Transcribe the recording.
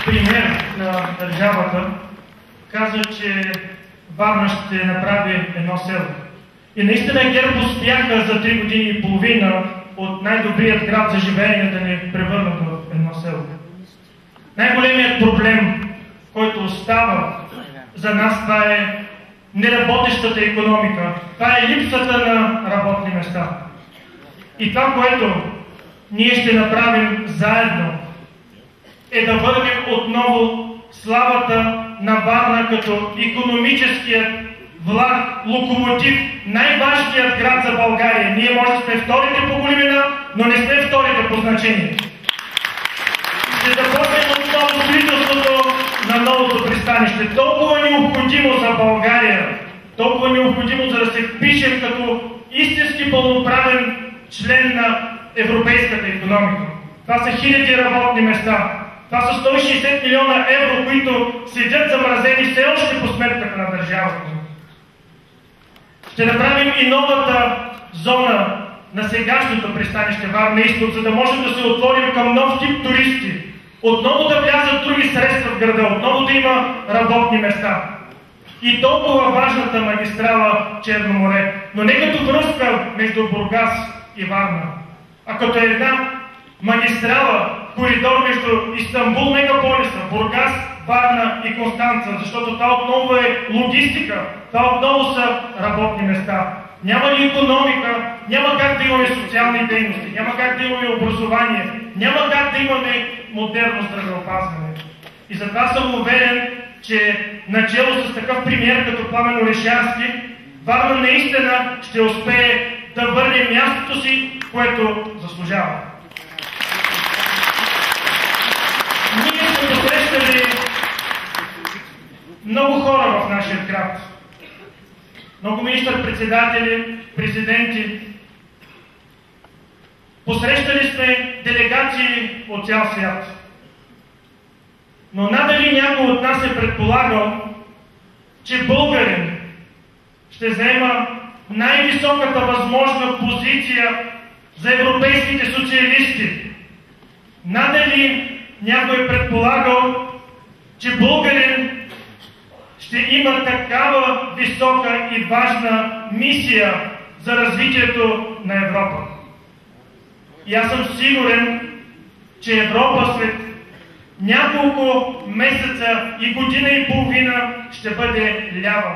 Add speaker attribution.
Speaker 1: премиер на държавата каза, че Варна ще направи едно село. И наистина ГЕРБ успяха за 3 години и половина от най-добрият град за живеене да ни превърнат в едно село. Най-големият проблем, който остава за нас, това е неработещата икономика. Това е липсата на работни места. И това, което ние ще направим заедно, е да върнем отново славата на Варна като икономическият влак, локомотив, най-важният град за България. Ние може да сме вторите по големина, но не сме вторите по значение. Ще започнем отново строителството на новото пристанище. Толкова необходимо за България, толкова необходимо, за да се впишем като истински пълноправен член на европейската икономика. Това са хиляди работни места. Това са 160 милиона евро, които седят замразени все още по сметката на държавата. Ще направим и новата зона на сегашното пристанище Варна Изток, за да можем да се отворим към нов тип туристи. Отново да влязат други средства в града, отново да има работни места. И толкова важната магистрала Черно море, но не като връзка между Бургас и Варна, а като една магистрала, коридор между Истанбул, мегаполиса, Бургас, Варна и Констанца, защото това отново е логистика, това отново са работни места. Няма ли икономика, няма как да имаме социални дейности, няма как да имаме образование, няма как да имаме модерно здравеопазване. И затова съм уверен, че начело с такъв премиер като Пламен Орешарски, Варна наистина ще успее да върне мястото си, което заслужава. Ние сме посрещали много хора в нашия град. Много министър-председатели, президенти. Посрещали сме делегации от цял свят. Но надали някой от нас е предполагал, че българин ще заема най-високата възможна позиция за европейските социалисти. Надали някой е предполагал, че българин ще има такава висока и важна мисия за развитието на Европа. И аз съм сигурен, че Европа след няколко месеца и година и половина ще бъде лява.